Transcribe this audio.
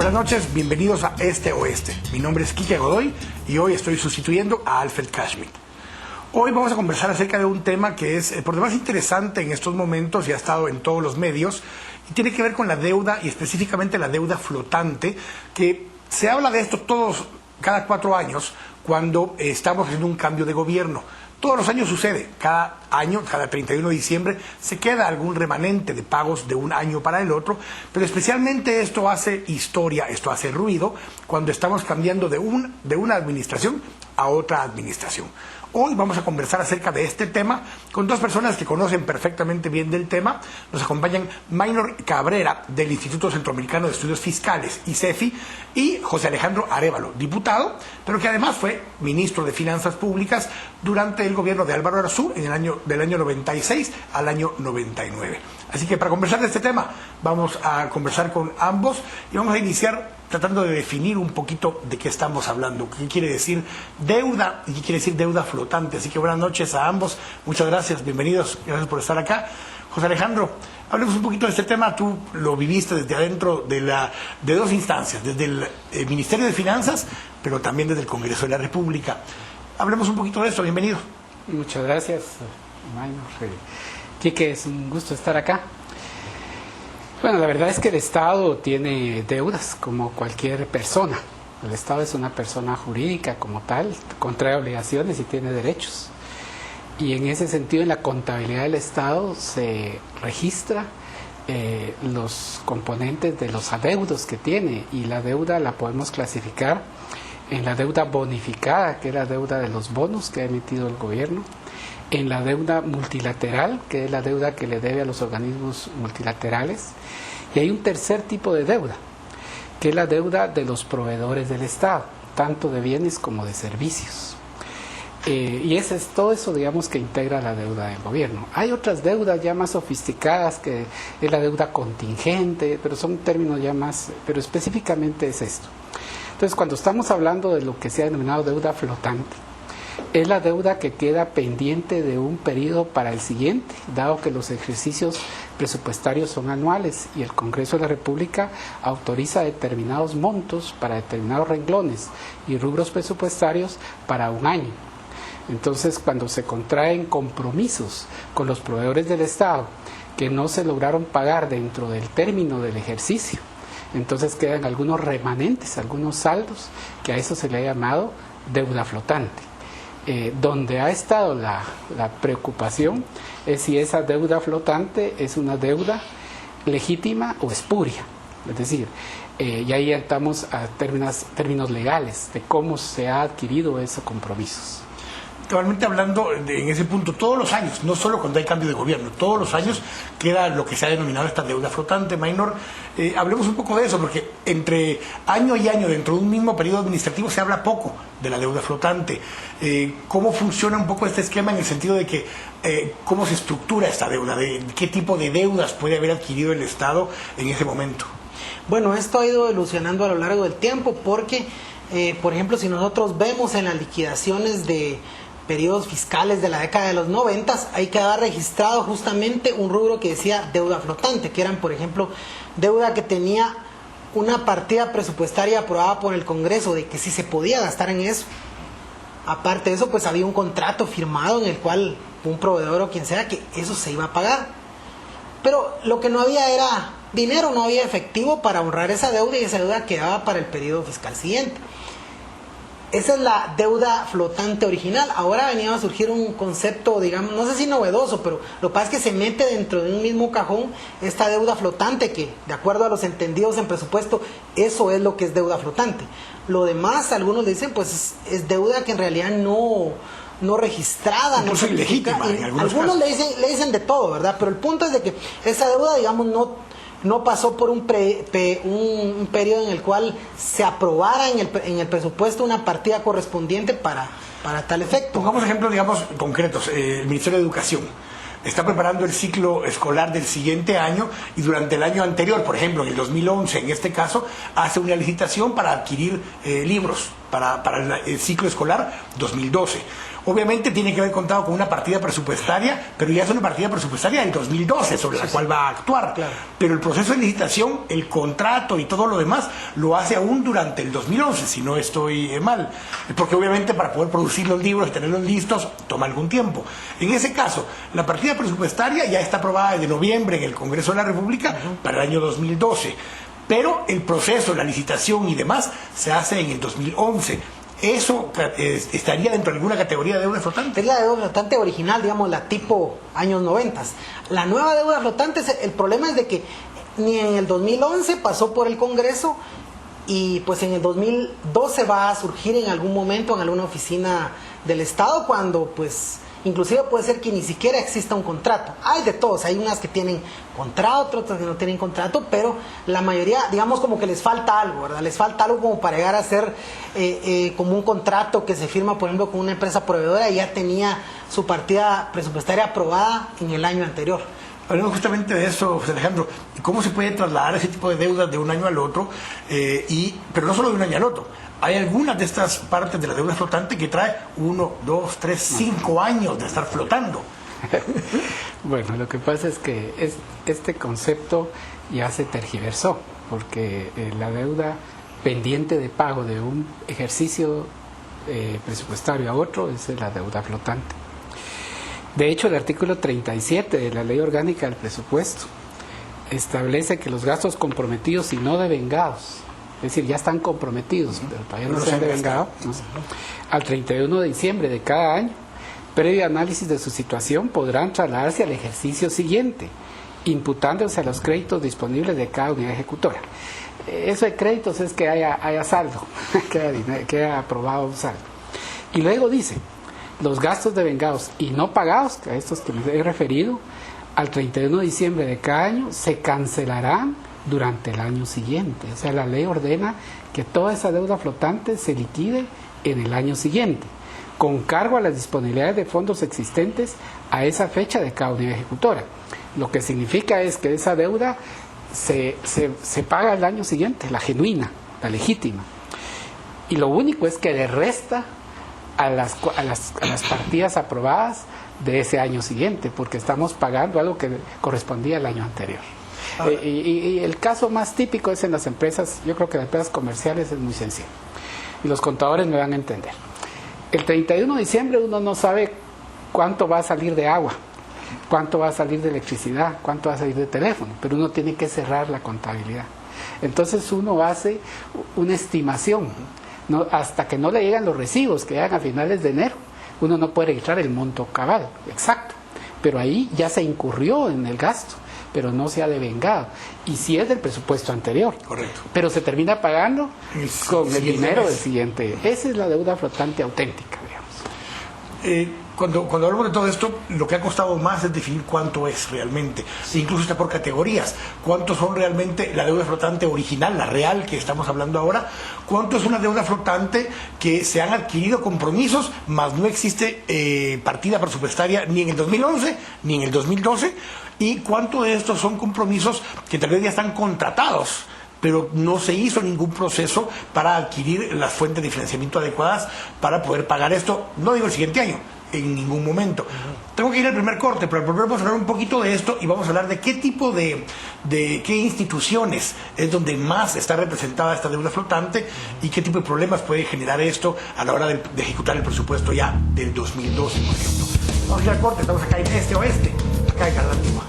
Buenas noches, bienvenidos a Este Oeste. Mi nombre es Quique Godoy y hoy estoy sustituyendo a Alfred Cashman. Hoy vamos a conversar acerca de un tema que es por demás interesante en estos momentos y ha estado en todos los medios y tiene que ver con la deuda y específicamente la deuda flotante, que se habla de esto cada 4 años cuando estamos haciendo un cambio de gobierno. Todos los años sucede, cada año, cada 31 de diciembre, se queda algún remanente de pagos de un año para el otro, pero especialmente esto hace historia, esto hace ruido, cuando estamos cambiando de una administración a otra administración. Hoy vamos a conversar acerca de este tema con dos personas que conocen perfectamente bien del tema. Nos acompañan Maynor Cabrera, del Instituto Centroamericano de Estudios Fiscales, ICEFI, y José Alejandro Arévalo, diputado, pero que además fue ministro de Finanzas Públicas durante el gobierno de Álvaro Arzú del año 96 al año 99. Así que para conversar de este tema vamos a conversar con ambos y vamos a iniciar tratando de definir un poquito de qué estamos hablando, qué quiere decir deuda y qué quiere decir deuda flotante. Así que buenas noches a ambos, muchas gracias, bienvenidos, gracias por estar acá. José Alejandro, hablemos un poquito de este tema. Tú lo viviste desde adentro de dos instancias, desde el Ministerio de Finanzas, pero también desde el Congreso de la República. Hablemos un poquito de esto, bienvenido. Muchas gracias, Maynor. Quique, es un gusto estar acá. Bueno, la verdad es que el Estado tiene deudas como cualquier persona. El Estado es una persona jurídica como tal, contrae obligaciones y tiene derechos. Y en ese sentido, en la contabilidad del Estado se registra los componentes de los adeudos que tiene, y la deuda la podemos clasificar en la deuda bonificada, que es la deuda de los bonos que ha emitido el gobierno, en la deuda multilateral, que es la deuda que le debe a los organismos multilaterales, y hay un tercer tipo de deuda, que es la deuda de los proveedores del Estado, tanto de bienes como de servicios. Y ese es todo eso, digamos, que integra la deuda del gobierno. Hay otras deudas ya más sofisticadas, que es la deuda contingente, pero son términos ya más, pero específicamente es esto. Entonces, cuando estamos hablando de lo que se ha denominado deuda flotante, es la deuda que queda pendiente de un periodo para el siguiente, dado que los ejercicios presupuestarios son anuales y el Congreso de la República autoriza determinados montos para determinados renglones y rubros presupuestarios para un año. Entonces, cuando se contraen compromisos con los proveedores del Estado que no se lograron pagar dentro del término del ejercicio, entonces quedan algunos remanentes, algunos saldos, que a eso se le ha llamado deuda flotante. Donde ha estado la preocupación es si esa deuda flotante es una deuda legítima o espuria. Es decir, y ahí estamos a términos legales de cómo se ha adquirido esos compromisos. Actualmente hablando en ese punto, todos los años, no solo cuando hay cambio de gobierno, todos los años queda lo que se ha denominado esta deuda flotante. Maynor, hablemos un poco de eso, porque entre año y año, dentro de un mismo periodo administrativo, se habla poco de la deuda flotante. ¿Cómo funciona un poco este esquema en el sentido de que cómo se estructura esta deuda, de qué tipo de deudas puede haber adquirido el Estado en ese momento? Bueno, esto ha ido evolucionando a lo largo del tiempo porque, por ejemplo, si nosotros vemos en las liquidaciones de periodos fiscales de la década de los 90, ahí quedaba registrado justamente un rubro que decía deuda flotante, que eran, por ejemplo, deuda que tenía una partida presupuestaria aprobada por el Congreso de que sí se podía gastar en eso. Aparte de eso, pues había un contrato firmado en el cual un proveedor o quien sea que eso se iba a pagar. Pero lo que no había era dinero, no había efectivo para honrar esa deuda, y esa deuda quedaba para el periodo fiscal siguiente. Esa es la deuda flotante original. Ahora venía a surgir un concepto, digamos, no sé si novedoso, pero lo que pasa es que se mete dentro de un mismo cajón esta deuda flotante, que de acuerdo a los entendidos en presupuesto, eso es lo que es deuda flotante. Lo demás, algunos le dicen, pues es deuda que en realidad no registrada, incluso no ilegítima, en algunos le dicen de todo, ¿verdad? Pero el punto es de que esa deuda, digamos, no pasó por un periodo en el cual se aprobara en el presupuesto una partida correspondiente para tal efecto. Pongamos ejemplos, digamos, concretos. El Ministerio de Educación está preparando el ciclo escolar del siguiente año y durante el año anterior, por ejemplo, en el 2011, en este caso, hace una licitación para adquirir libros. para el ciclo escolar 2012. Obviamente tiene que haber contado con una partida presupuestaria, pero ya es una partida presupuestaria del 2012 sobre la cual va a actuar. Claro. Pero el proceso de licitación, el contrato y todo lo demás lo hace aún durante el 2011, si no estoy mal. Porque obviamente para poder producir los libros y tenerlos listos toma algún tiempo. En ese caso, la partida presupuestaria ya está aprobada desde noviembre en el Congreso de la República para el año 2012. Pero el proceso, la licitación y demás se hace en el 2011. ¿Eso estaría dentro de alguna categoría de deuda flotante? Es la deuda flotante original, digamos, la tipo años 90. La nueva deuda flotante, el problema es de que ni en el 2011 pasó por el Congreso y pues en el 2012 va a surgir en algún momento en alguna oficina del Estado cuando pues inclusive puede ser que ni siquiera exista un contrato. Hay de todos, hay unas que tienen contrato, otras que no tienen contrato, pero la mayoría, digamos como que les falta algo, ¿verdad? Les falta algo como para llegar a ser como un contrato que se firma, por ejemplo, con una empresa proveedora y ya tenía su partida presupuestaria aprobada en el año anterior. Hablamos justamente de eso, José Alejandro. ¿Cómo se puede trasladar ese tipo de deudas de un año al otro? Pero no solo de un año al otro. Hay algunas de estas partes de la deuda flotante que trae 1, 2, 3, 5 años de estar flotando. Bueno, lo que pasa es que este concepto ya se tergiversó, porque la deuda pendiente de pago de un ejercicio presupuestario a otro es la deuda flotante. De hecho, el artículo 37 de la Ley Orgánica del Presupuesto establece que los gastos comprometidos y no devengados, es decir, ya están comprometidos, pero todavía no se han devengado, al 31 de diciembre de cada año, previo análisis de su situación, podrán trasladarse al ejercicio siguiente, imputándose a los créditos disponibles de cada unidad ejecutora. Eso de créditos es que haya saldo, que haya aprobado un saldo. Y luego dice, los gastos devengados y no pagados, a estos que me he referido, al 31 de diciembre de cada año se cancelarán durante el año siguiente. O sea, la ley ordena que toda esa deuda flotante se liquide en el año siguiente, con cargo a las disponibilidades de fondos existentes a esa fecha de cada unidad ejecutora. Lo que significa es que esa deuda se paga el año siguiente, la genuina, la legítima. Y lo único es que le resta a las partidas aprobadas de ese año siguiente, porque estamos pagando algo que correspondía al año anterior. Y el caso más típico es en las empresas, yo creo que en las empresas comerciales es muy sencillo. Y los contadores me van a entender. El 31 de diciembre uno no sabe cuánto va a salir de agua, cuánto va a salir de electricidad, cuánto va a salir de teléfono, pero uno tiene que cerrar la contabilidad. Entonces uno hace una estimación, ¿no? Hasta que no le llegan los recibos, que llegan a finales de enero, uno no puede registrar el monto cabal, exacto. Pero ahí ya se incurrió en el gasto, pero no se ha devengado. Y si es del presupuesto anterior. Correcto. Pero se termina pagando con el dinero del siguiente. Esa es la deuda flotante auténtica, digamos. Cuando hablamos de todo esto, lo que ha costado más es definir cuánto es realmente. Incluso está por categorías. ¿Cuántos son realmente la deuda flotante original, la real que estamos hablando ahora? ¿Cuánto es una deuda flotante que se han adquirido compromisos, más no existe partida presupuestaria ni en el 2011 ni en el 2012? ¿Y cuánto de estos son compromisos que tal vez ya están contratados, pero no se hizo ningún proceso para adquirir las fuentes de financiamiento adecuadas para poder pagar esto, no digo el siguiente año, en ningún momento? Tengo que ir al primer corte, pero primero vamos a hablar un poquito de esto y vamos a hablar de qué tipo de qué instituciones es donde más está representada esta deuda flotante y qué tipo de problemas puede generar esto a la hora de ejecutar el presupuesto ya del 2012, por ejemplo. Vamos a ir al corte, estamos acá en Este Oeste, acá en Canal Antigua.